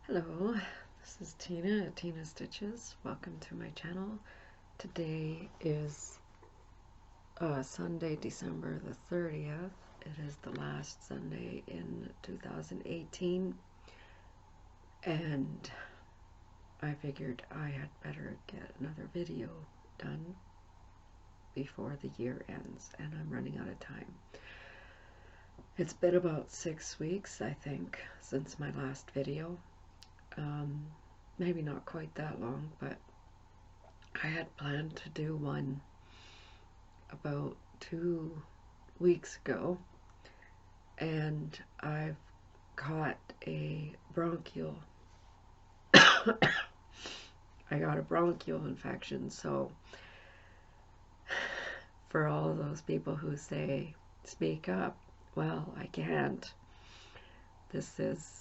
Hello, this is Tina at Tina Stitches. Welcome to my channel. Today is Sunday, December the 30th. It is the last Sunday in 2018, and I figured I had better get another video done before the year ends, and I'm running out of time. It's been about 6 weeks, I think, since my last video. Maybe not quite that long, but I had planned to do one about 2 weeks ago, and I've caught a bronchial I got a bronchial infection. So for all of those people who say speak up, well, I can't. This is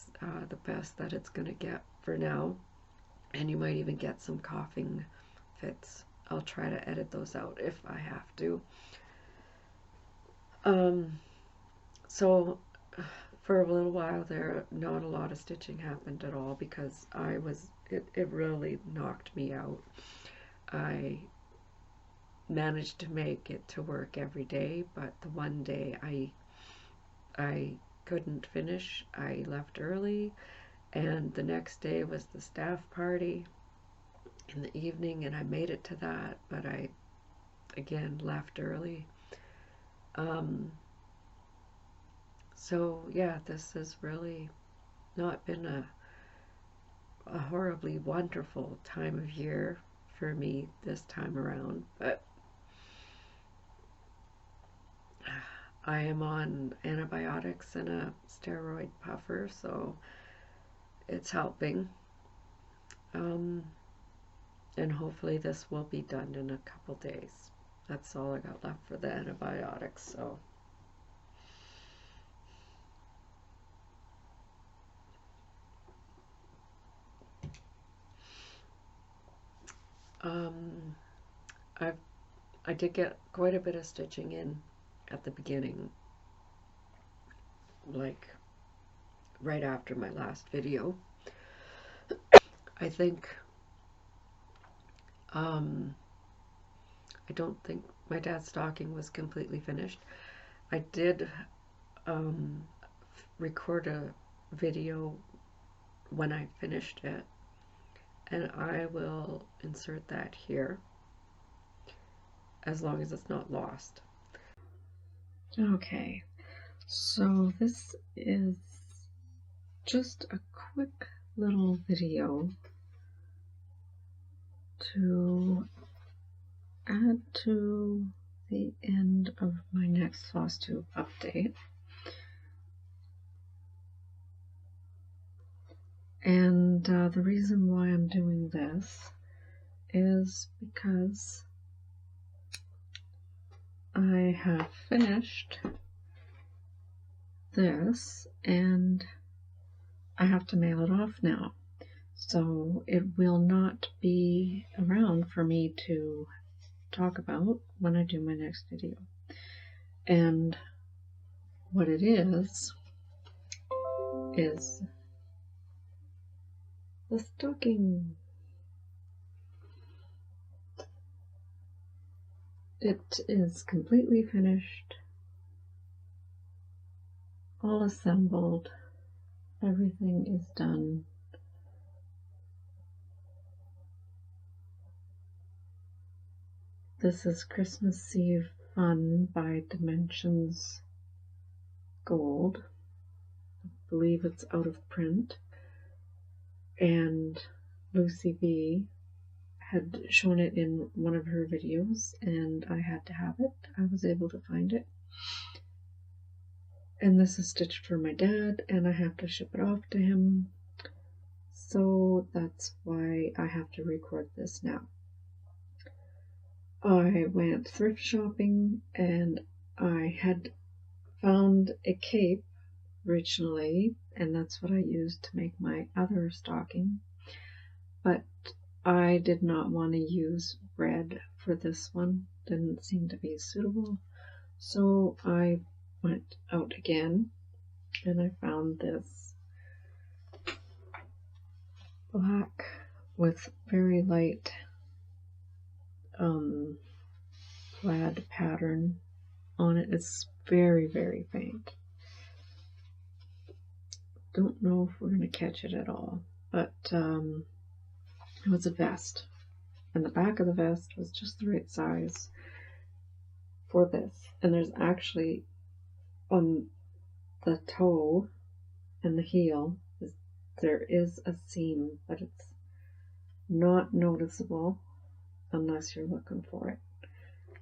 the best that it's gonna get for now, and you might even get some coughing fits. I'll try to edit those out if I have to. So for a little while there, not a lot of stitching happened at all because it really knocked me out. I managed to make it to work every day, but the one day I couldn't finish. I left early, and the next day was the staff party in the evening, and I made it to that, but I again left early. So yeah, this has really not been a horribly wonderful time of year for me this time around, but I am on antibiotics and a steroid puffer, so it's helping. And hopefully this will be done in a couple days. That's all I got left for the antibiotics, so. I did get quite a bit of stitching in at the beginning, like right after my last video. I think I don't think my dad's stocking was completely finished. I did record a video when I finished it, and I will insert that here as long as it's not lost. Okay, so this is just a quick little video to add to the end of my next Flosstube update. And the reason why I'm doing this is because I have finished this and I have to mail it off now. So it will not be around for me to talk about when I do my next video. And what it is the stocking. It is completely finished, all assembled, everything is done. This is Christmas Eve Fun by Dimensions Gold. I believe it's out of print. And Lucy B had shown it in one of her videos, and I had to have it. I was able to find it. And this is stitched for my dad, and I have to ship it off to him. So that's why I have to record this now. I went thrift shopping, and I had found a cape originally, and that's what I used to make my other stocking. But I did not want to use red for this one. Didn't seem to be suitable. So I went out again and I found this black with very light plaid pattern on it. It's very, very faint. Don't know if we're going to catch it at all, but it was a vest, and the back of the vest was just the right size for this. And there's actually on the toe and the heel, there is a seam, but it's not noticeable unless you're looking for it.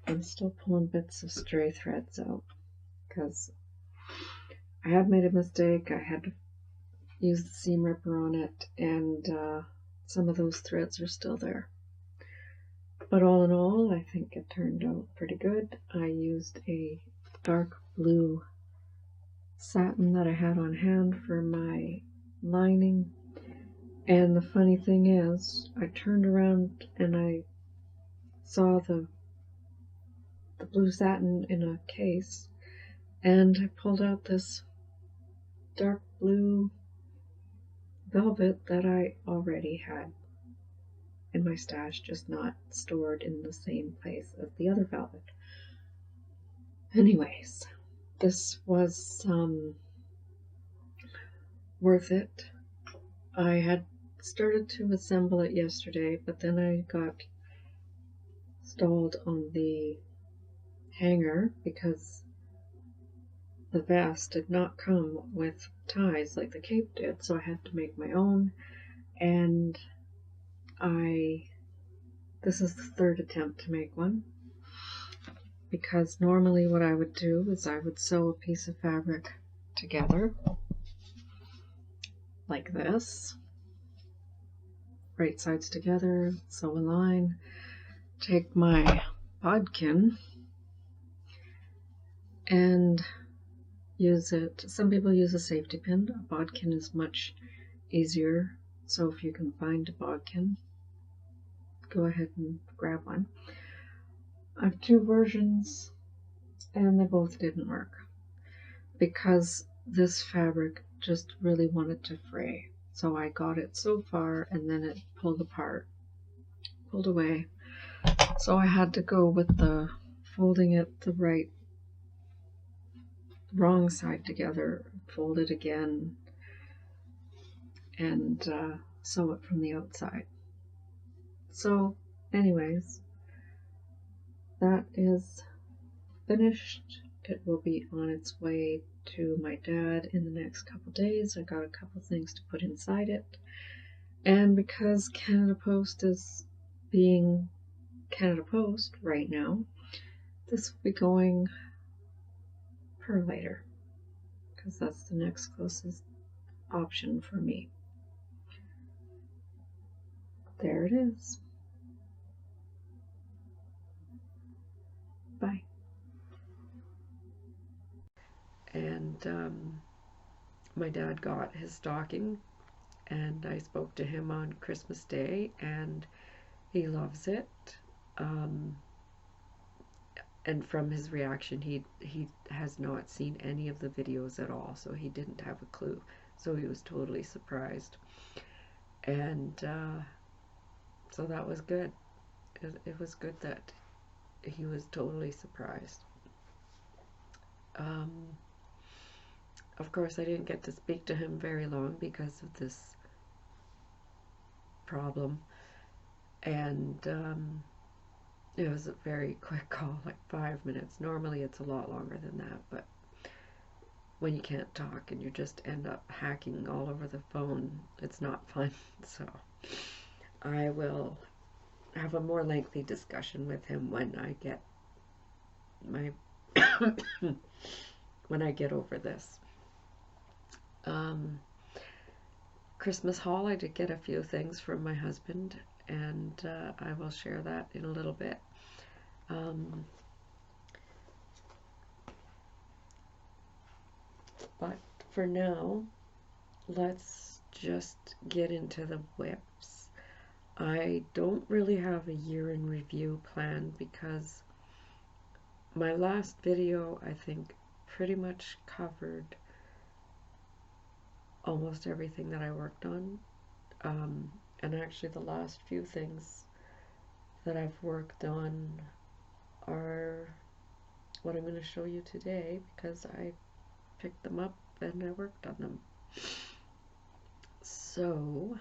I'm still pulling bits of stray threads out because I had made a mistake. I had to use the seam ripper on it, and some of those threads are still there. But all in all, I think it turned out pretty good. I used a dark blue satin that I had on hand for my lining, and the funny thing is, I turned around and I saw the blue satin in a case, and I pulled out this dark blue velvet that I already had in my stash, just not stored in the same place as the other velvet. Anyways, this was worth it. I had started to assemble it yesterday, but then I got stalled on the hanger because the vest did not come with ties like the cape did, so I had to make my own. And this is the third attempt to make one, because normally what I would do is I would sew a piece of fabric together like this, right sides together, sew a line, take my bodkin and use it. Some people use a safety pin. A bodkin is much easier, so if you can find a bodkin, go ahead and grab one. I have two versions, and they both didn't work because this fabric just really wanted to fray. So I got it so far, and then it pulled apart, pulled away. So I had to go with the folding it the wrong side together, fold it again, and sew it from the outside. So anyways, that is finished. It will be on its way to my dad in the next couple days. I got a couple things to put inside it, and because Canada Post is being Canada Post right now, this will be going per later, because that's the next closest option for me. There it is. Bye. And my dad got his stocking, and I spoke to him on Christmas Day, and he loves it. And from his reaction, he has not seen any of the videos at all, so he didn't have a clue. So he was totally surprised. And so that was good. It was good that he was totally surprised. Of course, I didn't get to speak to him very long because of this problem. And it was a very quick call, like 5 minutes. Normally it's a lot longer than that, but when you can't talk and you just end up hacking all over the phone, it's not fun. So I will have a more lengthy discussion with him when I get my when I get over this. Christmas haul, I did get a few things from my husband, and I will share that in a little bit. But for now, let's just get into the whips. I don't really have a year in review planned because my last video, I think, pretty much covered almost everything that I worked on. And actually the last few things that I've worked on are what I'm going to show you today, because I picked them up and I worked on them. So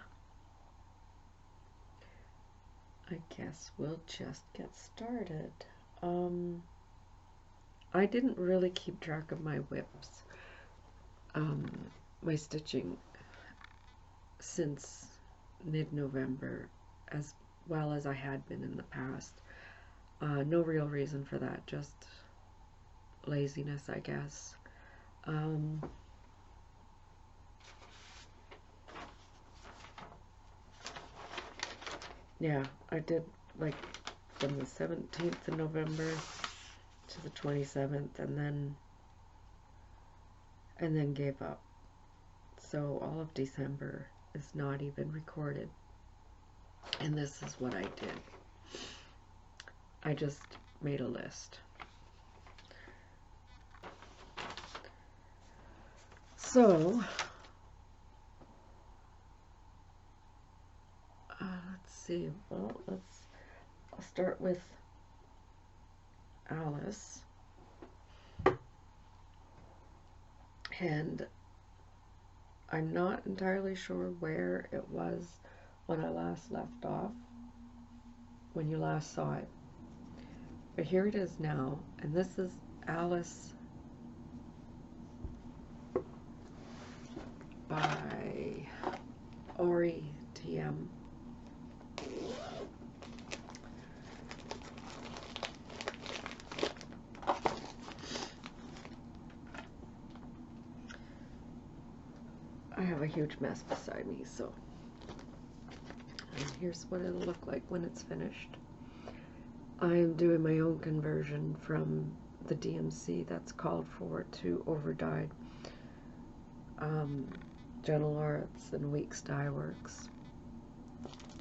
I guess we'll just get started. I didn't really keep track of my whips, my stitching, since mid-November, as well as I had been in the past. No real reason for that, just laziness, I guess. Yeah, I did like from the 17th of November to the 27th, and then gave up. So all of December is not even recorded. And this is what I did. I just made a list. So, let's see. Well, I'll start with Alice. And I'm not entirely sure where it was when I last left off, when you last saw it. But here it is now, and this is Alice by Ori TM. I have a huge mess beside me, so here's what it'll look like when it's finished. I am doing my own conversion from the DMC that's called for to overdyed Gentle Arts and Weeks Dye Works.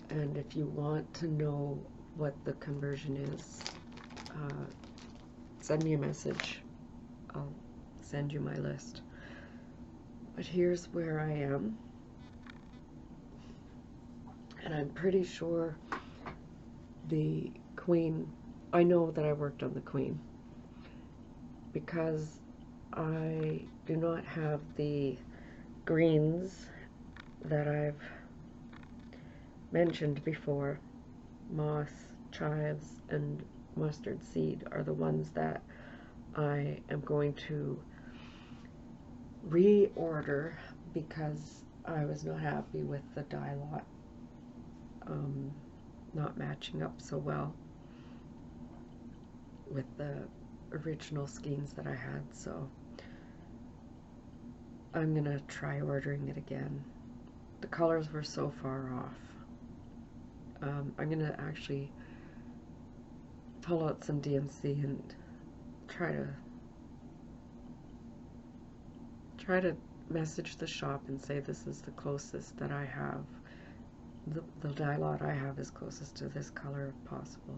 And if you want to know what the conversion is, send me a message. I'll send you my list. But here's where I am. And I'm pretty sure the Queen, I know that I worked on the Queen, because I do not have the greens that I've mentioned before. Moss, chives, and mustard seed are the ones that I am going to reorder, because I was not happy with the dye lot not matching up so well with the original skeins that I had, so I'm gonna try ordering it again. The colors were so far off. I'm gonna actually pull out some DMC and try to message the shop and say this is the closest that I have. The dye lot I have is closest to this color if possible.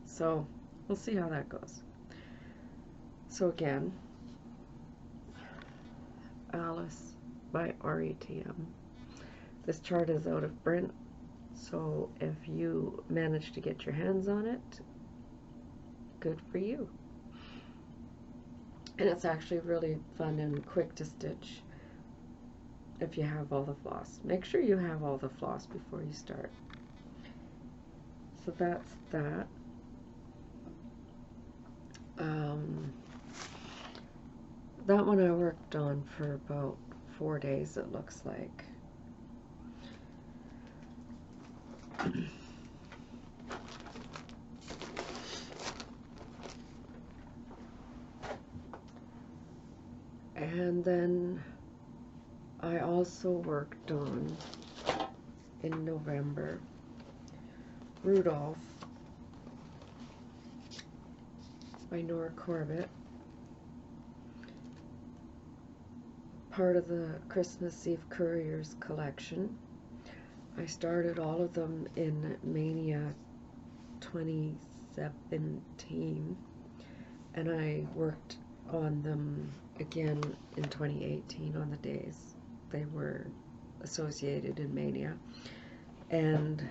So we'll see how that goes. So again, Alice by RETM. This chart is out of print, so if you manage to get your hands on it, good for you. And it's actually really fun and quick to stitch if you have all the floss. Make sure you have all the floss before you start. So that's that. That one I worked on for about 4 days, it looks like. And then I also worked on, in November, Rudolph by Nora Corbett, part of the Christmas Eve Couriers collection. I started all of them in Mania 2017, and I worked on them again in 2018 on the days they were associated in Mania. And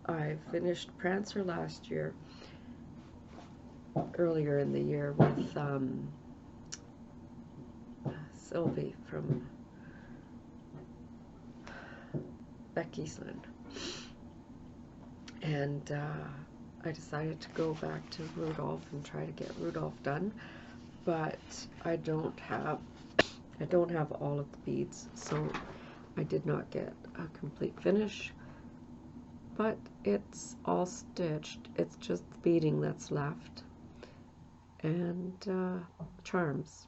I finished Prancer last year, earlier in the year, with Sylvie from Becky's Land. And I decided to go back to Rudolph and try to get Rudolph done, but I don't have all of the beads, so I did not get a complete finish, but it's all stitched. It's just the beading that's left, and charms,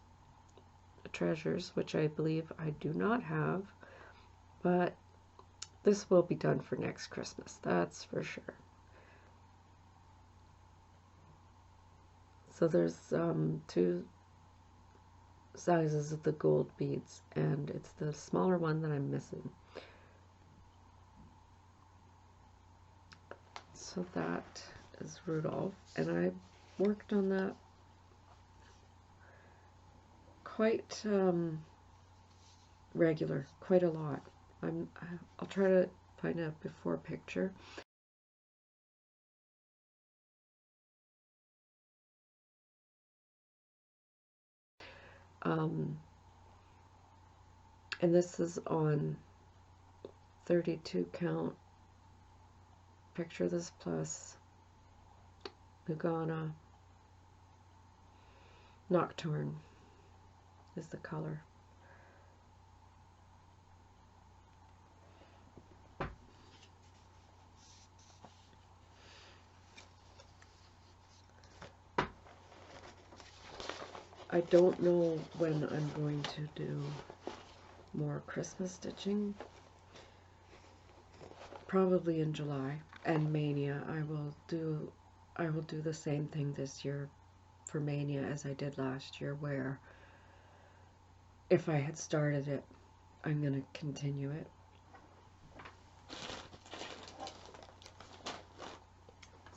treasures, which I believe I do not have, but this will be done for next Christmas, that's for sure. So there's 2 sizes of the gold beads, and it's the smaller one that I'm missing. So that is Rudolph, and I worked on that quite regular, quite a lot. I'll try to find a before picture. And this is on 32 count. Picture this plus Lugana. Nocturne is the color. I don't know when I'm going to do more Christmas stitching. Probably in July. And Mania, I will do the same thing this year for Mania as I did last year, where if I had started it, I'm going to continue it.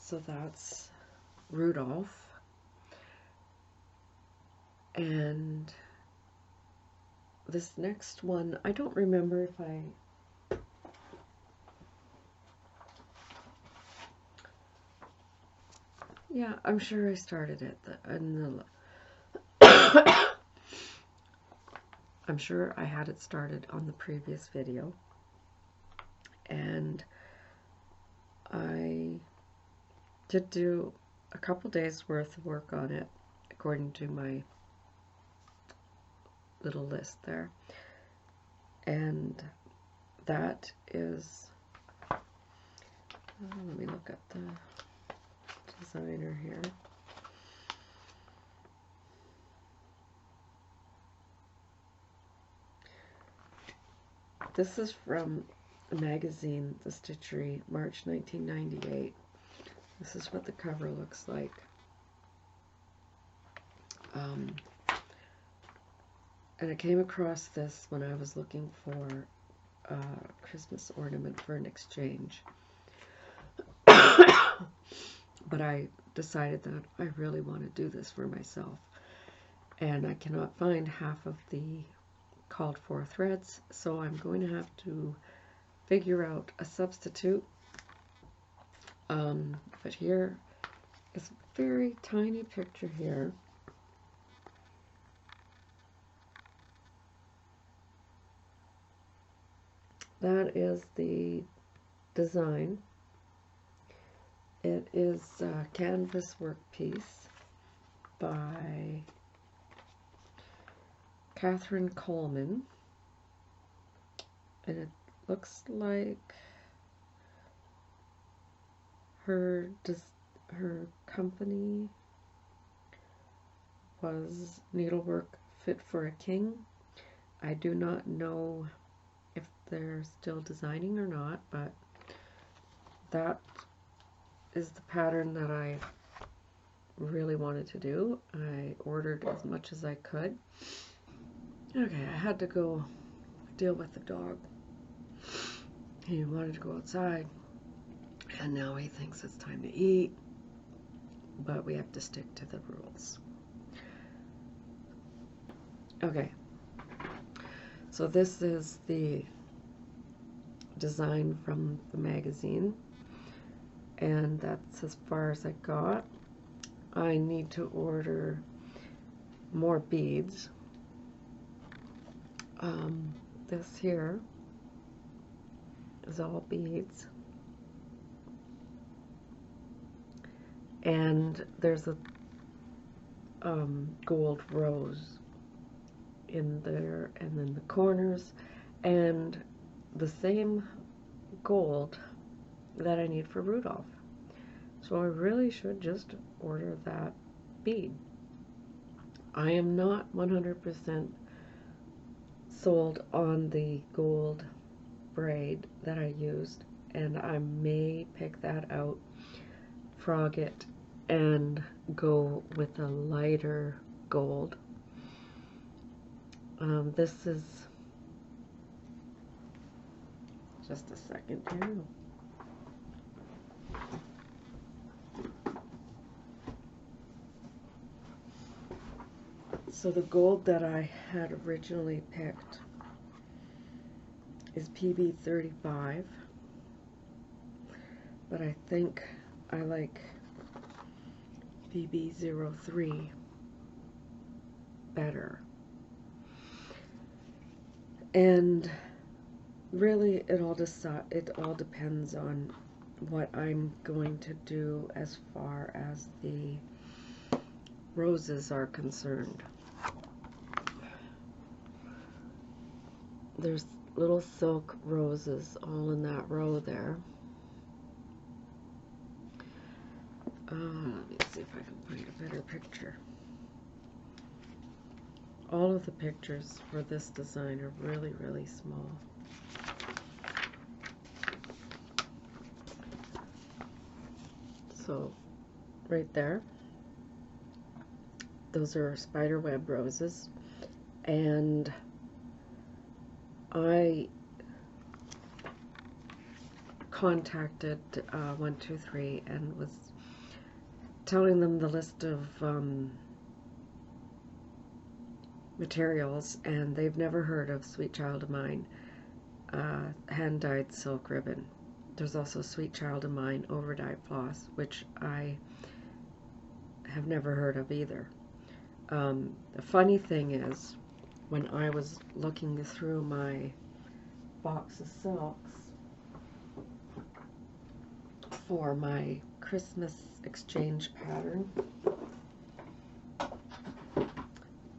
So that's Rudolph. And this next one, I don't remember if yeah, I'm sure I started it I'm sure I had it started on the previous video, and I did do a couple days worth of work on it according to my little list there, and that is, let me look at the designer here. This is from a magazine, The Stitchery, March 1998. This is what the cover looks like. And I came across this when I was looking for a Christmas ornament for an exchange. But I decided that I really want to do this for myself. And I cannot find half of the called for threads, so I'm going to have to figure out a substitute. But here is a very tiny picture here. That is the design. It is a canvas work piece by Catherine Coleman, and it looks like her company was Needlework Fit for a King. I do not know if they're still designing or not, but that is the pattern that I really wanted to do. I ordered as much as I could. Okay, I had to go deal with the dog. He wanted to go outside, and now he thinks it's time to eat, but we have to stick to the rules. Okay, So this is the design from the magazine, and that's as far as I got. I need to order more beads. This here is all beads, and there's a gold rose in there, and then the corners, and the same gold that I need for Rudolph. So I really should just order that bead. I am not 100% sold on the gold braid that I used, and I may pick that out, frog it, and go with a lighter gold. This is just a second here. So the gold that I had originally picked is PB35, but I think I like PB03 better. And really it all depends on what I'm going to do as far as the roses are concerned. There's little silk roses all in that row there. Let me see if I can find a better picture. All of the pictures for this design are really, really small. So, right there, those are spiderweb roses, and I contacted 123 and was telling them the list of materials, and they've never heard of Sweet Child of Mine hand-dyed silk ribbon. There's also Sweet Child of Mine over-dyed floss, which I have never heard of either. The funny thing is, when I was looking through my box of silks for my Christmas exchange pattern,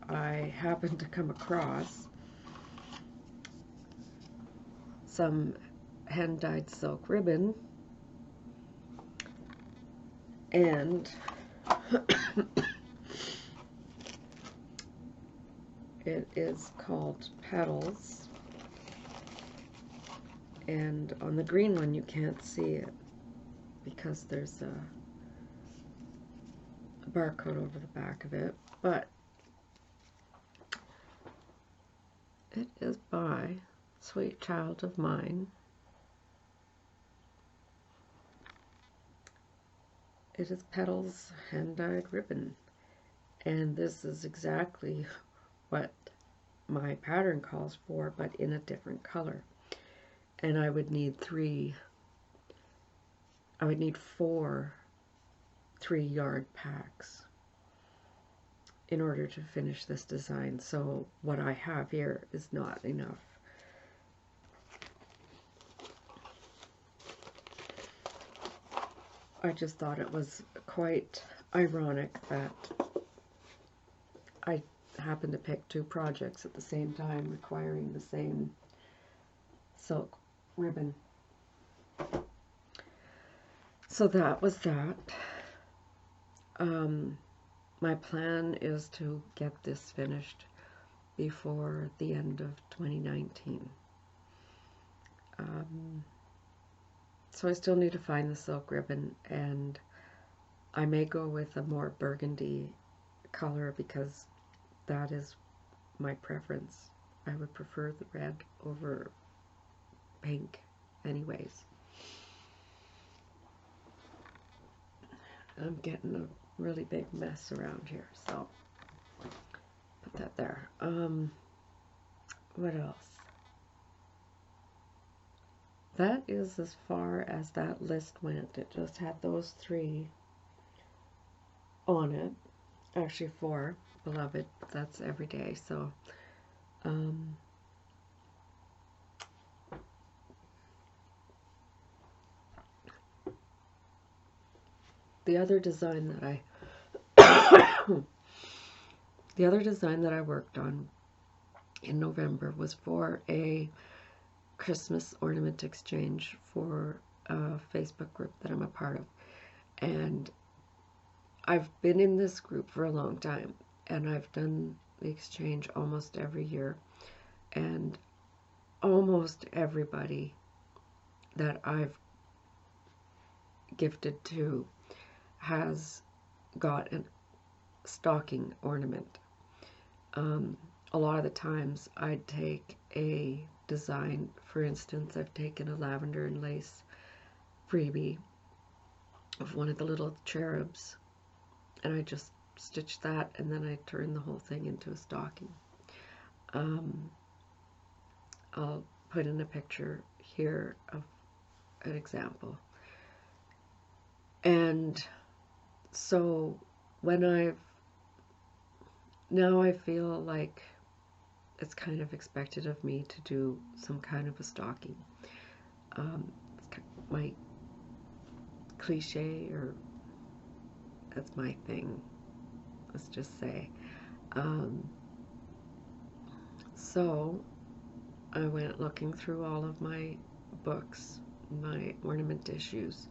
I happened to come across some hand-dyed silk ribbon, and it is called Petals, and on the green one you can't see it because there's a barcode over the back of it, but it is by Sweet Child of Mine. It is Petals hand-dyed ribbon, and this is exactly what my pattern calls for, but in a different color. And I would need 4 3-yard packs in order to finish this design. So what I have here is not enough. I just thought it was quite ironic that I happened to pick 2 projects at the same time requiring the same silk ribbon. So that was that. My plan is to get this finished before the end of 2019. So I still need to find the silk ribbon, and I may go with a more burgundy color because that is my preference. I would prefer the red over pink anyways. I'm getting a really big mess around here, so put that there. what else? That is as far as that list went. It just had those 3 on it. Actually 4, beloved, but that's every day. So, the other design that I worked on in November was for a Christmas ornament exchange for a Facebook group that I'm a part of. And I've been in this group for a long time, and I've done the exchange almost every year. And almost everybody that I've gifted to has got a stocking ornament. A lot of the times I'd take a design. For instance, I've taken a lavender and lace freebie of one of the little cherubs, and I just stitched that, and then I turned the whole thing into a stocking. I'll put in a picture here of an example. And so now I feel like it's kind of expected of me to do some kind of a stocking. It's my cliche, or that's my thing, let's just say. So I went looking through all of my books, my ornament issues,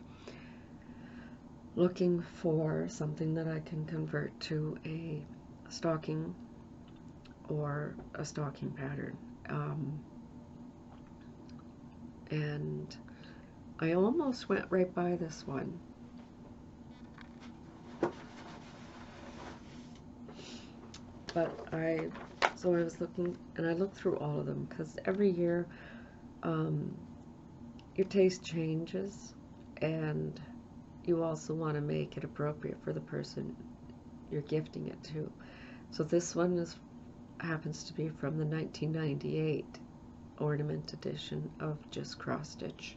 looking for something that I can convert to a stocking or a stocking pattern. And I almost went right by this one. But so I was looking, and I looked through all of them, because every year your taste changes, and you also want to make it appropriate for the person you're gifting it to. So this one happens to be from the 1998 ornament edition of just cross stitch.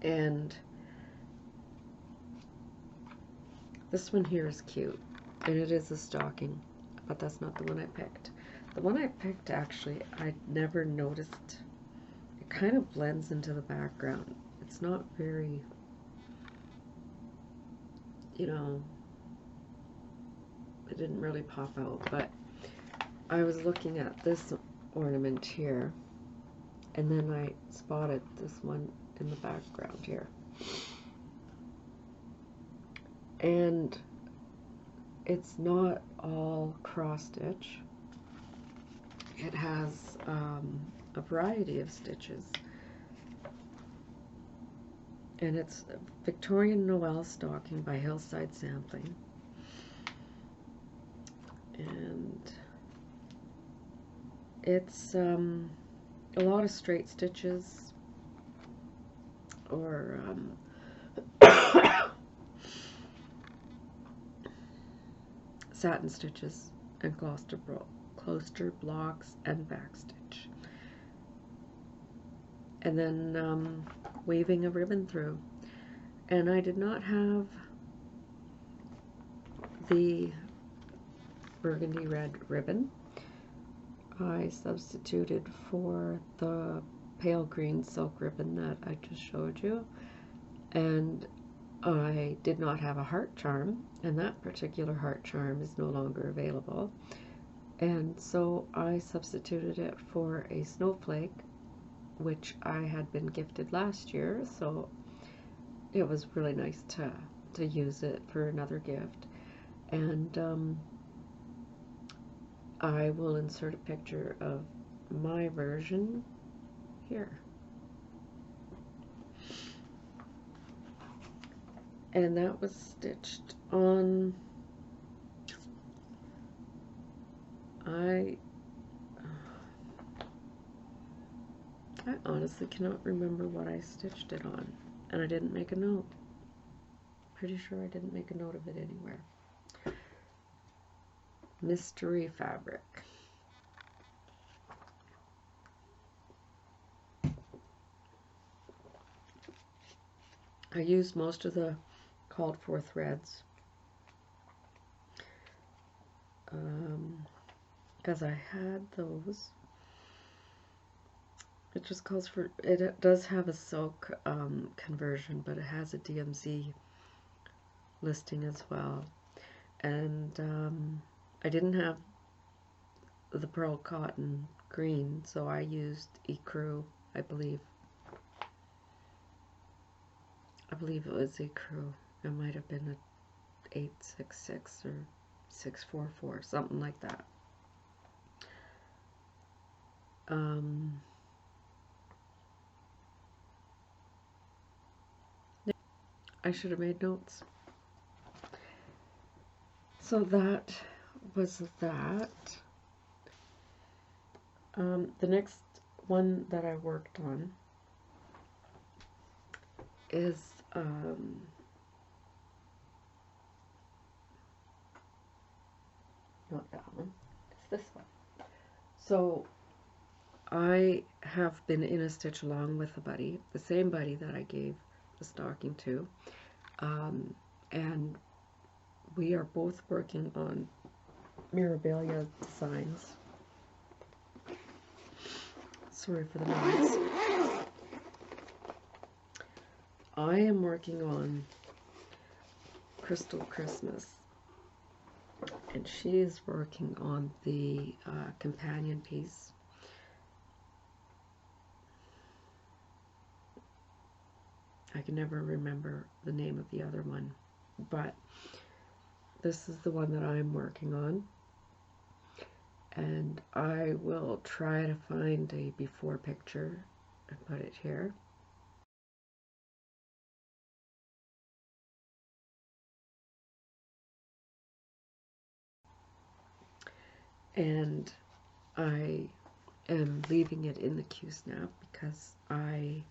And this one here is cute, and it is a stocking, but that's not the one I picked. The one I picked, actually, I never noticed. It kind of blends into the background. It's not very, you know, it didn't really pop out, but I was looking at this ornament here, and then I spotted this one in the background here. And it's not all cross stitch. It has a variety of stitches. And it's Victorian Noel stocking by Hillside Sampling. And it's a lot of straight stitches, or satin stitches, and closter blocks and backstitch, and then weaving a ribbon through. And I did not have the burgundy red ribbon. I substituted for the pale green silk ribbon that I just showed you, and I did not have a heart charm, and that particular heart charm is no longer available, and so I substituted it for a snowflake, which I had been gifted last year, so it was really nice to use it for another gift. And I will insert a picture of my version here. And that was stitched on, I honestly cannot remember what I stitched it on, and I didn't make a note. Pretty sure I didn't make a note of it anywhere. Mystery fabric. I used most of the called for threads because I had those. It just calls for, it does have a silk conversion, but it has a DMZ listing as well. And I didn't have the pearl cotton green, so I used ecru, I believe. I believe it was ecru. It might have been a 866 or 644, something like that. I should have made notes. So that was that. The next one that I worked on is not that one, it's this one. So I have been in a stitch along with a buddy, the same buddy that I gave the stocking to, and we are both working on Mirabilia designs. Sorry for the noise. I am working on Crystal Christmas, and she is working on the companion piece. I can never remember the name of the other one, but this is the one that I'm working on, and I will try to find a before picture and put it here. And I am leaving it in the Q-snap because I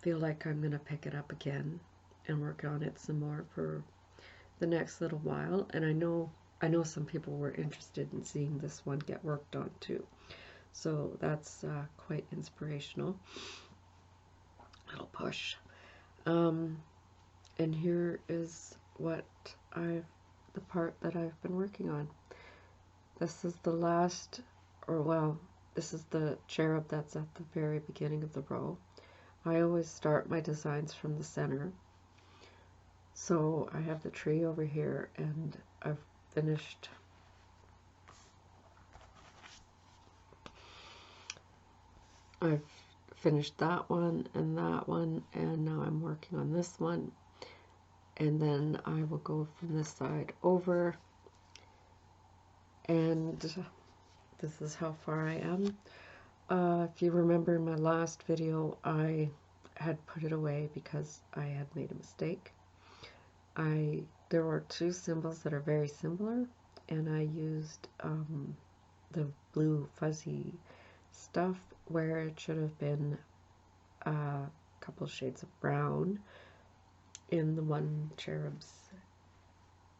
feel like I'm going to pick it up again and work on it some more for the next little while. And I know some people were interested in seeing this one get worked on too. So that's quite inspirational. Little push. And here is what the part that I've been working on. This is the last, or well, this is the cherub that's at the very beginning of the row. I always start my designs from the center. So I have the tree over here, and I've finished that one, and now I'm working on this one, and then I will go from this side over, and this is how far I am. If you remember in my last video, I had put it away because I had made a mistake. There were two symbols that are very similar, and I used the blue fuzzy stuff where it should have been a couple shades of brown in the one cherub's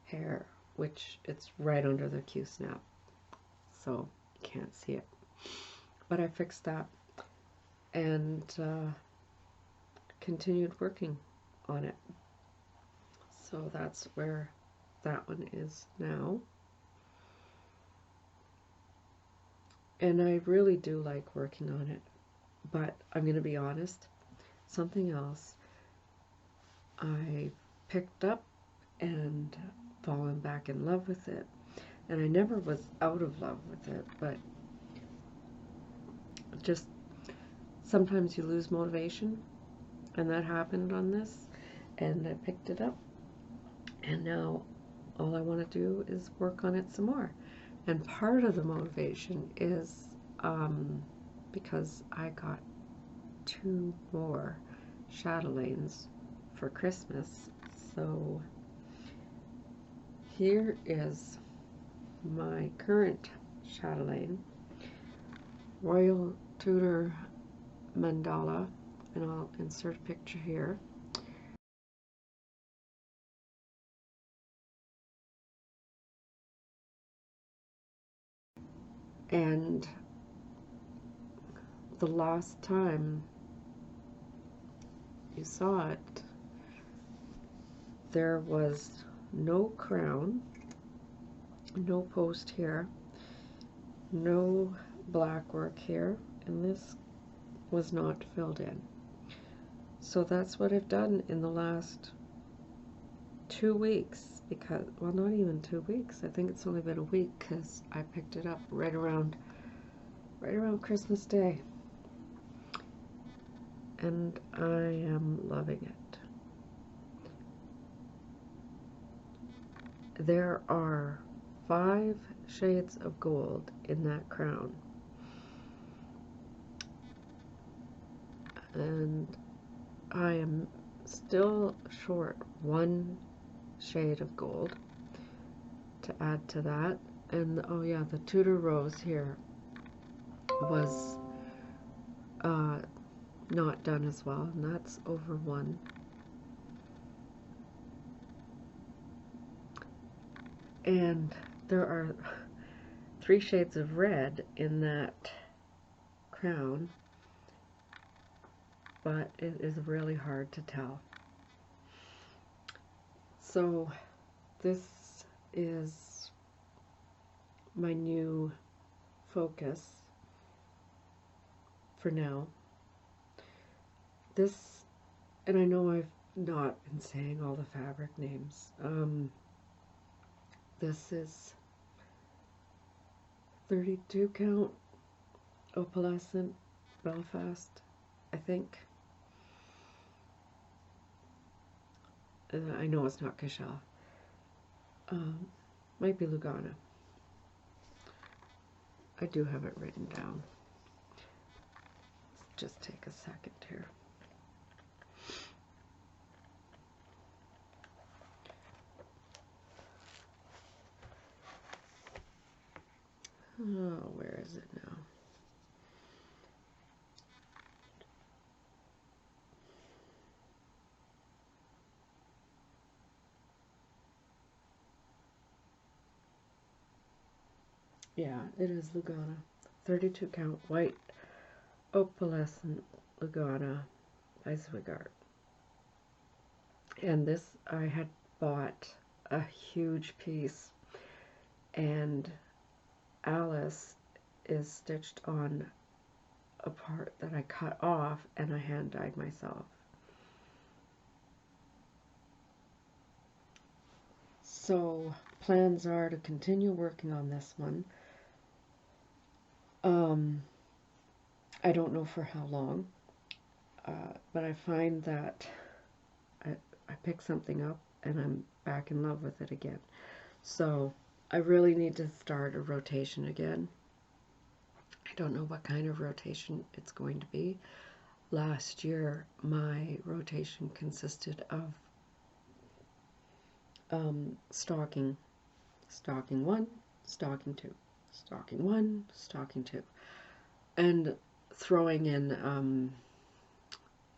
hair, which it's right under the Q-snap, so you can't see it. But I fixed that and continued working on it. So that's where that one is now. And I really do like working on it, but I'm going to be honest, something else I picked up and fallen back in love with it. And I never was out of love with it, but just sometimes you lose motivation, and that happened on this, and I picked it up, and now all I want to do is work on it some more. And part of the motivation is because I got 2 more Chatelaines for Christmas. So here is my current Chatelaine, Royal Tudor mandala, and I'll insert a picture here. And the last time you saw it, there was no crown, no post here, no black work here, and this was not filled in. So that's what I've done in the last 2 weeks, because, well, not even 2 weeks, I think it's only been a week, because I picked it up right around Christmas Day, and I am loving it. There are 5 shades of gold in that crown, and I am still short 1 shade of gold to add to that. And oh yeah, the Tudor rose here was not done as well, and that's over 1. And there are 3 shades of red in that crown, but it is really hard to tell. So this is my new focus for now. This, and I know I've not been saying all the fabric names. This is 32 count opalescent Belfast, I think. I know it's not Cashel. Might be Lugana. I do have it written down. Just take a second here. Oh, where is it now? Yeah, it is Lugana. 32 count white opalescent Lugana by Zwigart. And this, I had bought a huge piece, and Alice is stitched on a part that I cut off and I hand dyed myself. So plans are to continue working on this one. I don't know for how long, but I find that I pick something up and I'm back in love with it again. So I really need to start a rotation again. I don't know what kind of rotation it's going to be. Last year, my rotation consisted of stocking 1, stocking 2, stocking 1, stocking 2, and throwing in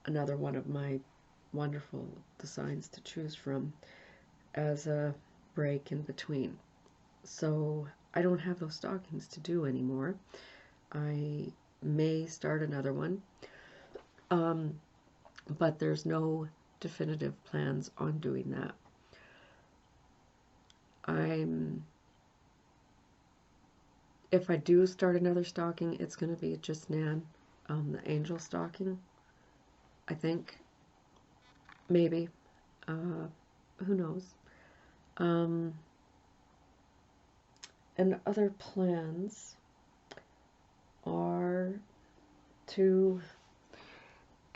another one of my wonderful designs to choose from as a break in between. So I don't have those stockings to do anymore. I may start another one, but there's no definitive plans on doing that. If I do start another stocking, it's going to be just Nan, the angel stocking, I think, maybe, who knows. And other plans are to,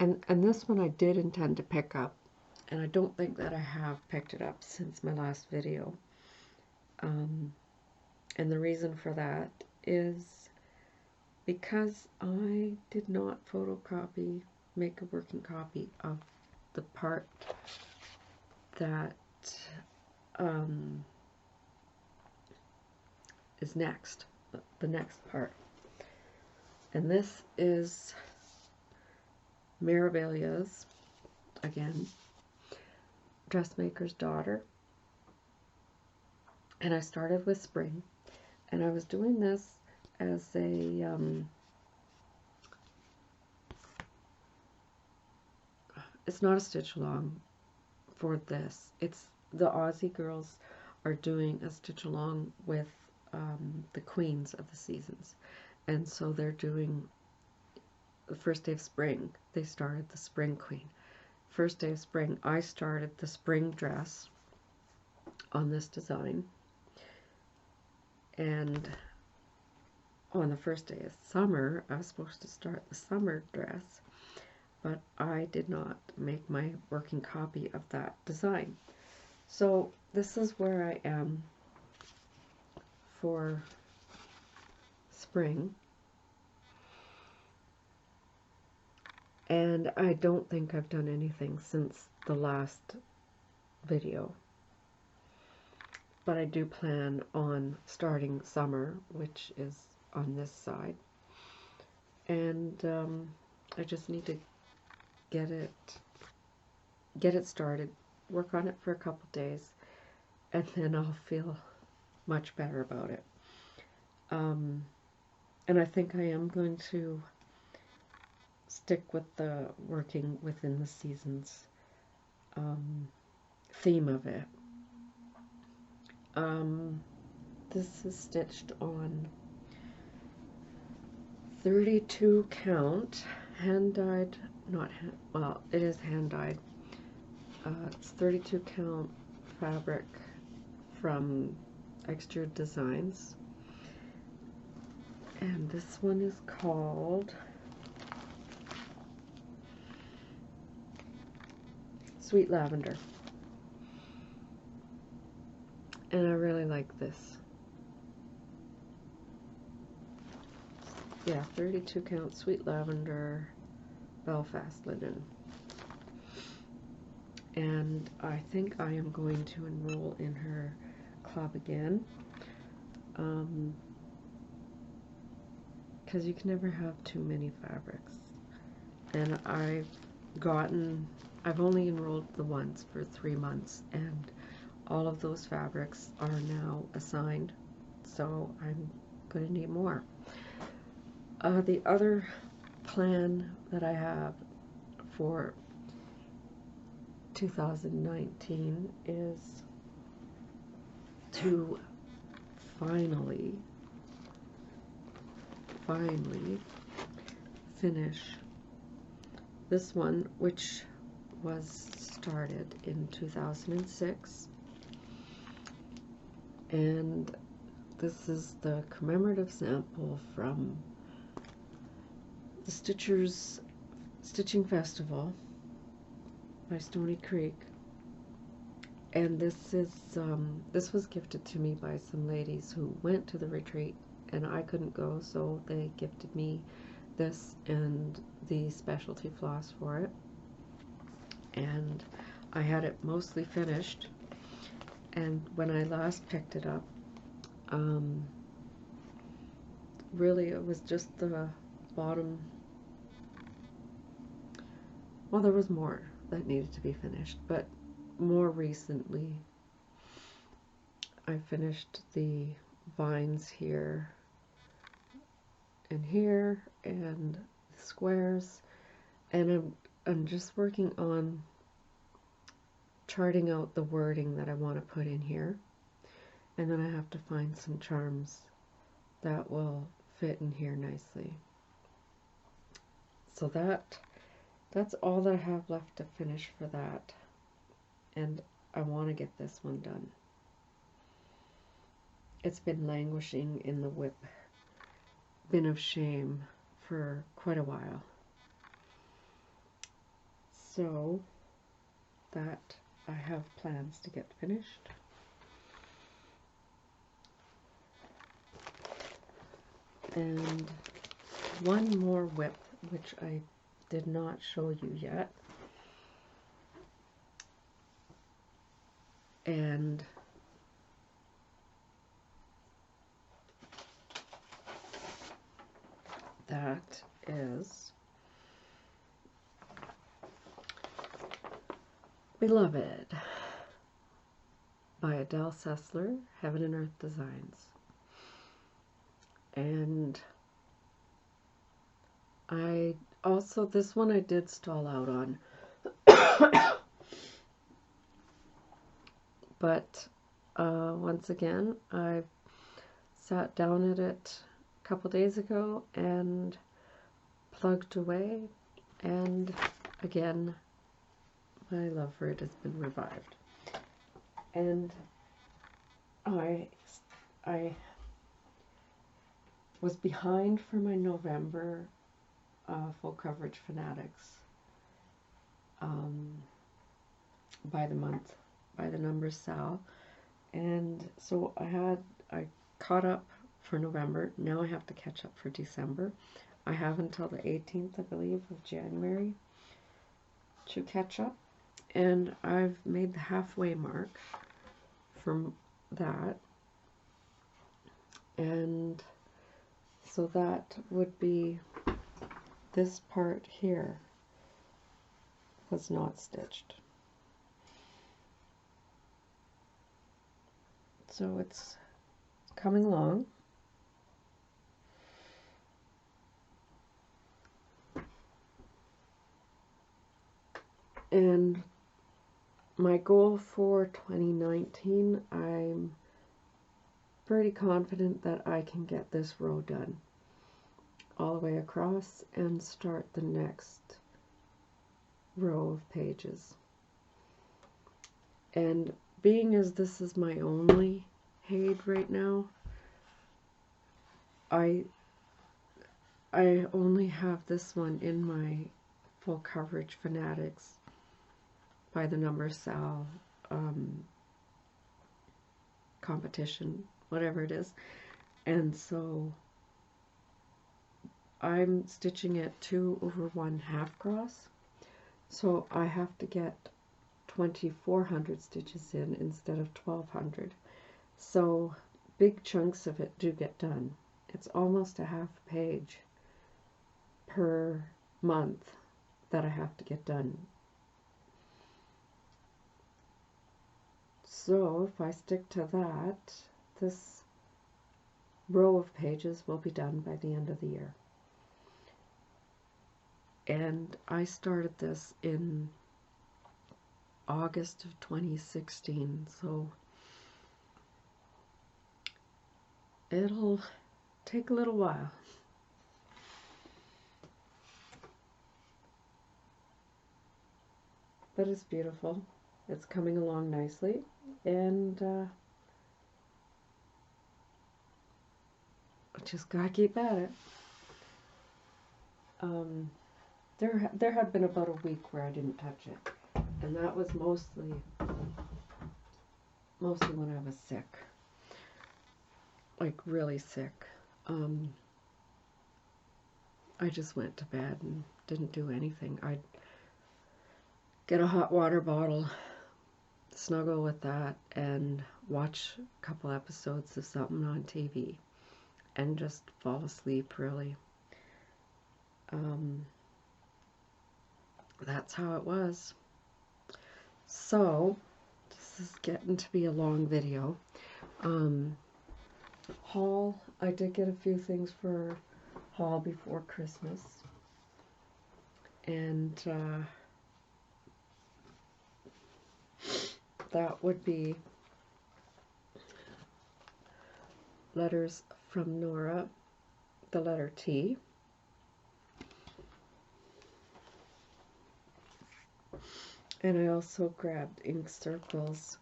and this one I did intend to pick up, and I don't think that I have picked it up since my last video. And the reason for that is because I did not make a working copy of the part that is next, the next part. And this is Mirabelia's, again, Dressmaker's Daughter. And I started with spring, and I was doing this as a it's not a stitch along for this. It's the Aussie girls are doing a stitch along with the queens of the seasons, and so they're doing the first day of spring. They started the spring queen. First day of spring, I started the spring dress on this design, and on the first day of summer, I was supposed to start the summer dress, but I did not make my working copy of that design. So this is where I am for spring, and I don't think I've done anything since the last video, but I do plan on starting summer, which is on this side, and I just need to get it started, work on it for a couple days, and then I'll feel much better about it. And I think I am going to stick with the working within the seasons theme of it. This is stitched on 32 count, hand dyed, not hand, well, it is hand dyed. It's 32 count fabric from Extrude Designs, and this one is called Sweet Lavender, and I really like this. Yeah, 32 count Sweet Lavender Belfast linen. And I think I am going to enroll in her club again, because you can never have too many fabrics. And I've only enrolled the once for 3 months, and all of those fabrics are now assigned, so I'm going to need more. The other plan that I have for 2019 is to finally finish this one, which was started in 2006, and this is the commemorative sample from the Stitchers Stitching Festival by Stony Creek, and this was gifted to me by some ladies who went to the retreat, and I couldn't go, so they gifted me this and the specialty floss for it, and I had it mostly finished, and when I last picked it up, really it was just the bottom. Well, there was more that needed to be finished, but more recently I finished the vines here and here and the squares, and I'm just working on charting out the wording that I want to put in here, and then I have to find some charms that will fit in here nicely. So that's all that I have left to finish for that, and I want to get this one done. It's been languishing in the whip bin of shame for quite a while. So that I have plans to get finished. And one more whip, which I did not show you yet. And that is Beloved by Adele Sessler, Heaven and Earth Designs. And I also, this one I did stall out on But once again, I sat down at it a couple days ago and plugged away, and again, my love for it has been revived. And I was behind for my November full coverage fanatics by the month, by the numbers Sal, and so I caught up for November. Now I have to catch up for December. I have until the 18th, I believe, of January to catch up, and I've made the halfway mark from that, and so that would be this part here was not stitched. So it's coming along. And my goal for 2019, I'm pretty confident that I can get this row done all the way across and start the next row of pages. And being as this is my only Haid right now, I only have this one in my full coverage fanatics by the number Sal competition, whatever it is, and so I'm stitching it 2 over 1 half cross, so I have to get 2,400 stitches in instead of 1,200. So big chunks of it do get done. It's almost a half page per month that I have to get done. So if I stick to that, this row of pages will be done by the end of the year. And I started this in August of 2016, so it'll take a little while. But it's beautiful. It's coming along nicely, and I just gotta keep at it. There had been about a week where I didn't touch it, and that was mostly when I was sick, like really sick. I just went to bed and didn't do anything. I'd get a hot water bottle, snuggle with that, and watch a couple episodes of something on TV and just fall asleep, really. That's how it was. So this is getting to be a long video. Haul, I did get a few things for haul before Christmas, and that would be letters from Nora, the letter T, and I also grabbed ink circles,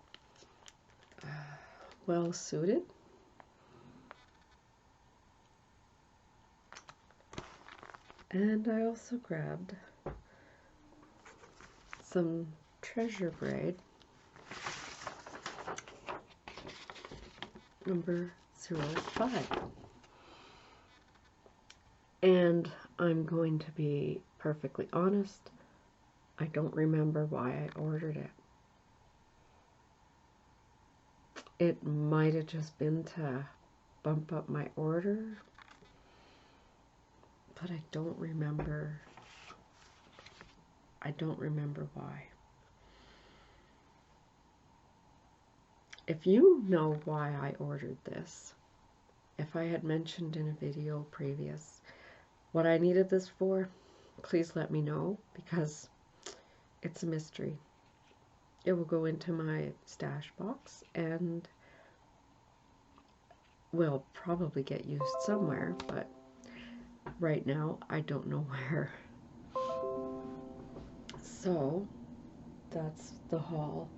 Well Suited, and I also grabbed some Treasure Braid number 05. And I'm going to be perfectly honest, I don't remember why I ordered it. It might have just been to bump up my order, but I don't remember why. If you know why I ordered this, if I had mentioned in a video previous what I needed this for, please let me know, because it's a mystery. It will go into my stash box and will probably get used somewhere, but right now I don't know where. So that's the haul.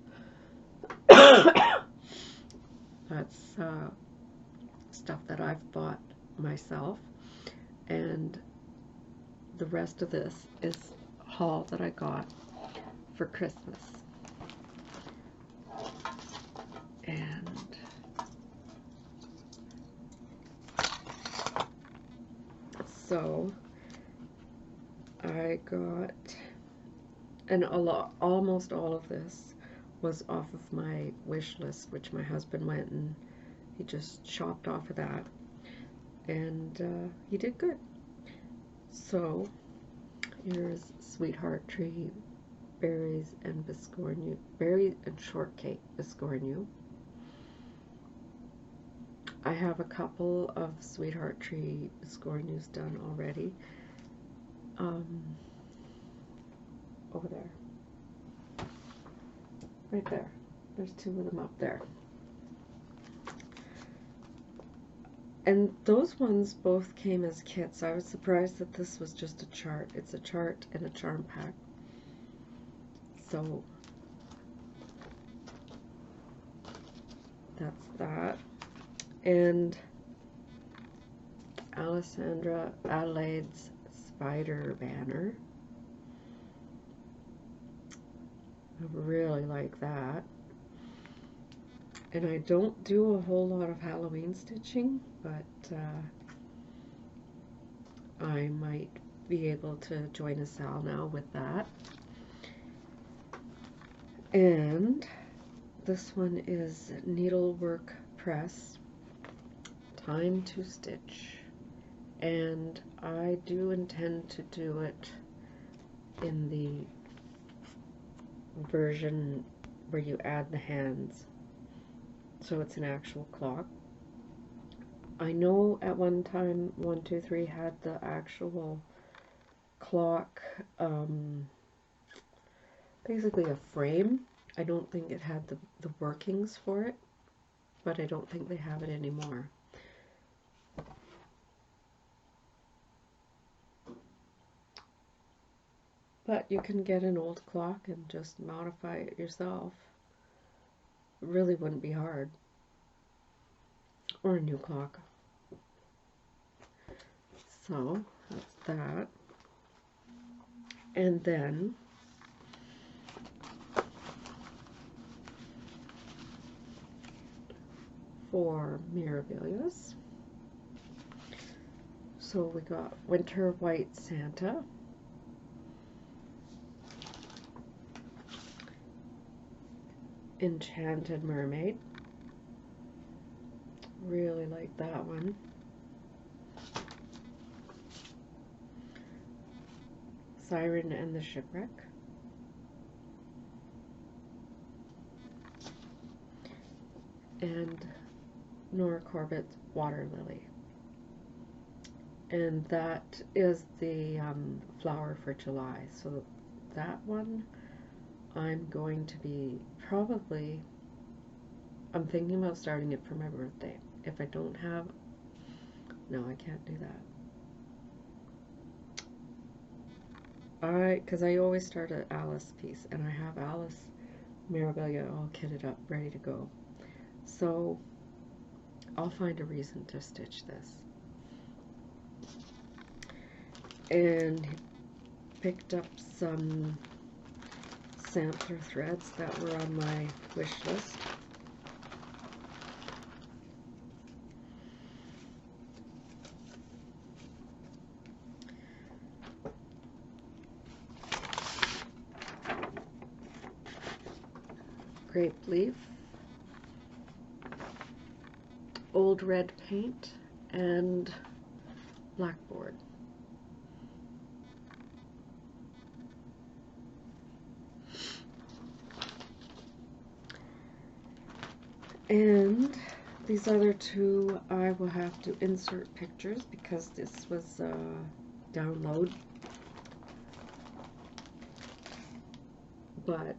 That's stuff that I've bought myself, and the rest of this is haul that I got for Christmas. And so I got, and almost all of this was off of my wish list, which my husband went and he just shopped off of that, and he did good. So here's Sweetheart Tree berries and biscornu, berries and shortcake biscornu. I have a couple of Sweetheart Tree biscornus done already. Over there. Right there. There's two of them up there. And those ones both came as kits. I was surprised that this was just a chart. It's a chart and a charm pack. So that's that. And Alessandra Adelaide's spider banner. I really like that. And I don't do a whole lot of Halloween stitching, but I might be able to join a sal now with that. And this one is Needlework Press, Time to Stitch. And I do intend to do it in the version where you add the hands, so it's an actual clock. I know at one time 123 had the actual clock, basically a frame. I don't think it had the workings for it, but I don't think they have it anymore. But you can get an old clock and just modify it yourself. It really wouldn't be hard. Or a new clock. So, that's that. And then for Mirabilias, so we got Winter White Santa, Enchanted Mermaid, really like that one, Siren and the Shipwreck, and Nora Corbett's Water Lily. And that is the flower for July. So that one I'm going to be probably, I'm thinking about starting it for my birthday. If I don't have, no, I can't do that. Because I always start an Alice piece, and I have Alice Mirabilia all kitted up, ready to go. So I'll find a reason to stitch this. And picked up some sampler threads that were on my wish list. Grape leaf, old red paint, and blackboard. And these other two I will have to insert pictures because this was download. but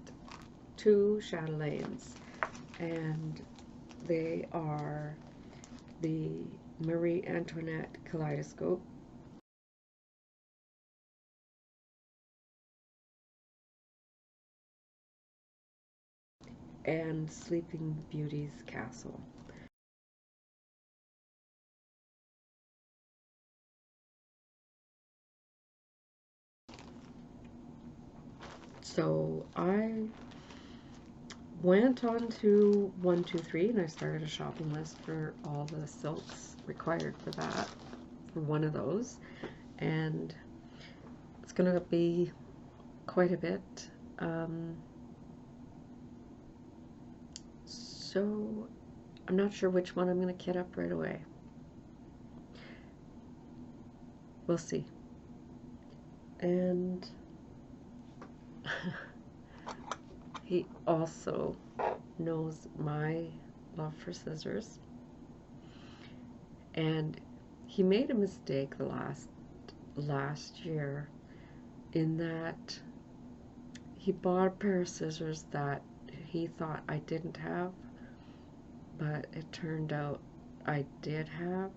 2 Chatelaines, and they are the Marie Antoinette Kaleidoscope and Sleeping Beauty's Castle. So I went on to 123 and I started a shopping list for all the silks required for that, for one of those, and it's going to be quite a bit. So I'm not sure which one I'm going to kit up right away. We'll see. And he also knows my love for scissors, and he made a mistake the last year in that he bought a pair of scissors that he thought I didn't have, but it turned out I did have.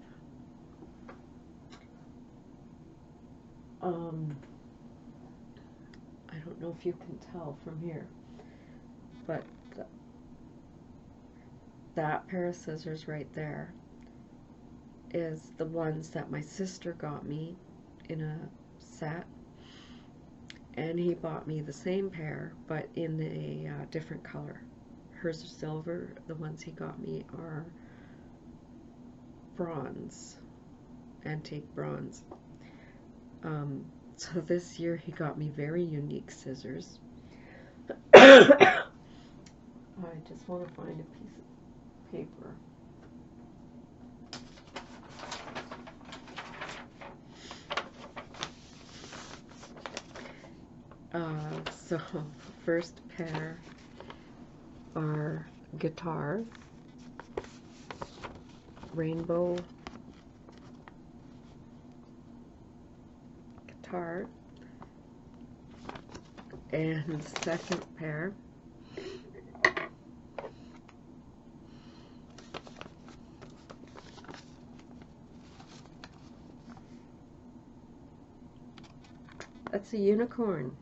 I don't know if you can tell from here, but that pair of scissors right there is the ones that my sister got me in a set, and he bought me the same pair but in a different color. Hers are silver, the ones he got me are bronze, antique bronze. So this year he got me very unique scissors. I just want to find a piece of paper. So first pair are guitar, rainbow guitar, and second pair that's a unicorn,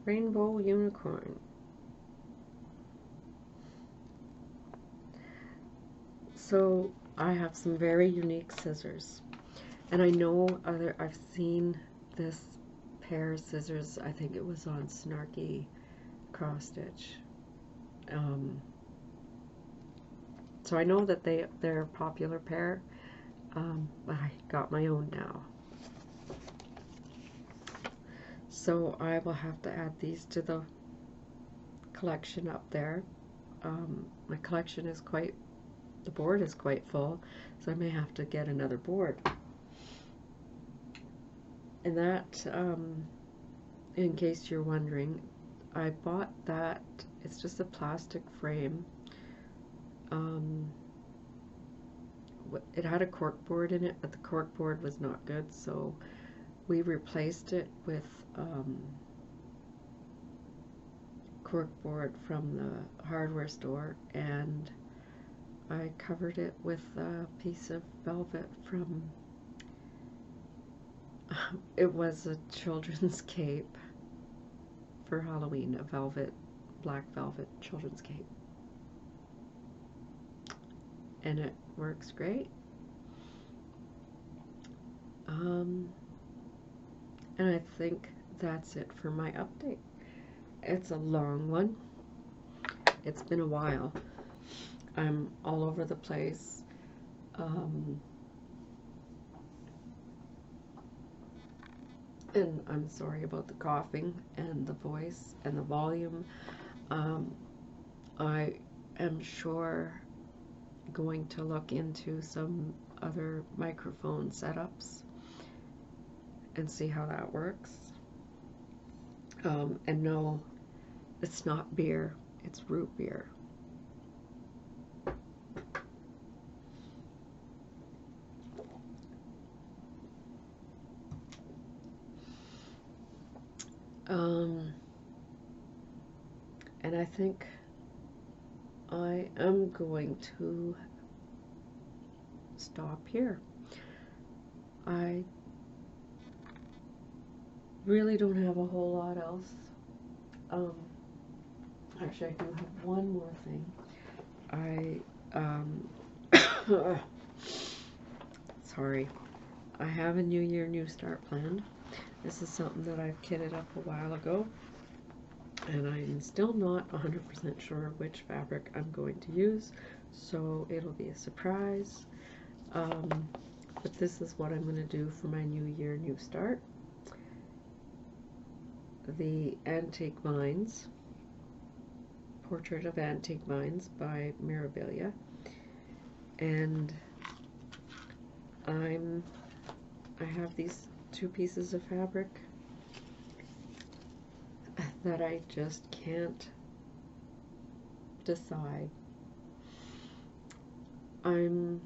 rainbow unicorn. So I have some very unique scissors, and I know I've seen this pair of scissors, I think it was on Snarky Cross Stitch. So I know that they're a popular pair, but I got my own now. So I will have to add these to the collection up there. My collection is the board is quite full, so I may have to get another board. And that, in case you're wondering, I bought that. It's just a plastic frame. It had a cork board in it, but the cork board was not good, so we replaced it with cork board from the hardware store, and I covered it with a piece of velvet from, it was a children's cape for Halloween, a black velvet children's cape. And it works great. And I think that's it for my update. It's a long one. It's been a while. I'm all over the place. And I'm sorry about the coughing and the voice and the volume. I am sure going to look into some other microphone setups and see how that works. And no, it's not beer, it's root beer. And I think I am going to stop here. I really don't have a whole lot else. Actually, I do have one more thing. Sorry. I have a New Year, New Start planned. This is something that I've kitted up a while ago, and I'm still not 100% sure which fabric I'm going to use, so it'll be a surprise. But this is what I'm going to do for my New Year, New Start. The Antique Vines, Portrait of Antique Vines by Mirabilia, and I have these two pieces of fabric that I just can't decide. I'm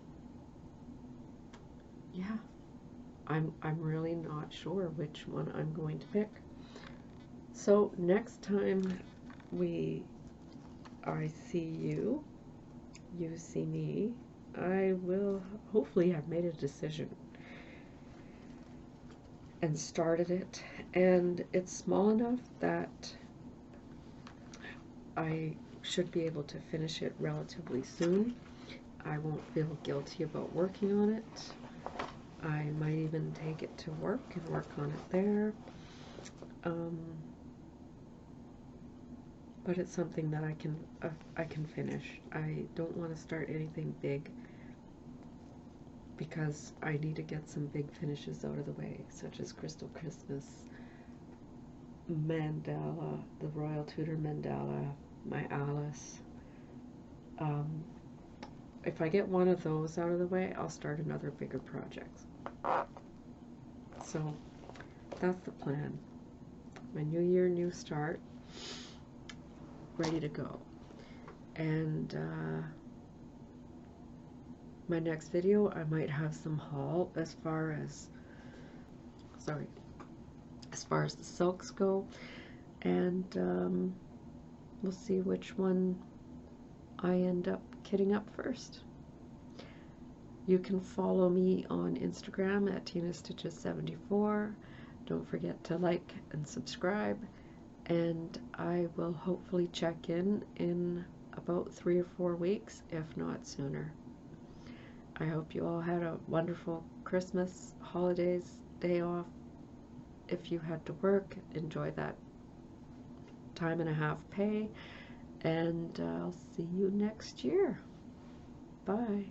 really not sure which one I'm going to pick. So next time I see you, you see me, I will hopefully have made a decision and started it, and it's small enough that I should be able to finish it relatively soon. I won't feel guilty about working on it. I might even take it to work and work on it there. But it's something that I can finish. I don't want to start anything big because I need to get some big finishes out of the way, such as Crystal Christmas, mandala, the Royal Tudor mandala, my Alice. If I get one of those out of the way, I'll start another bigger project. So that's the plan. My New Year, New Start, ready to go. And my next video, I might have some haul as far as the silks go, and we'll see which one I end up kitting up first. You can follow me on Instagram at TinaStitches74. Don't forget to like and subscribe, and I will hopefully check in about 3 or 4 weeks, if not sooner. I hope you all had a wonderful Christmas, holidays, day off. If you had to work, enjoy that time and a half pay, and I'll see you next year. Bye.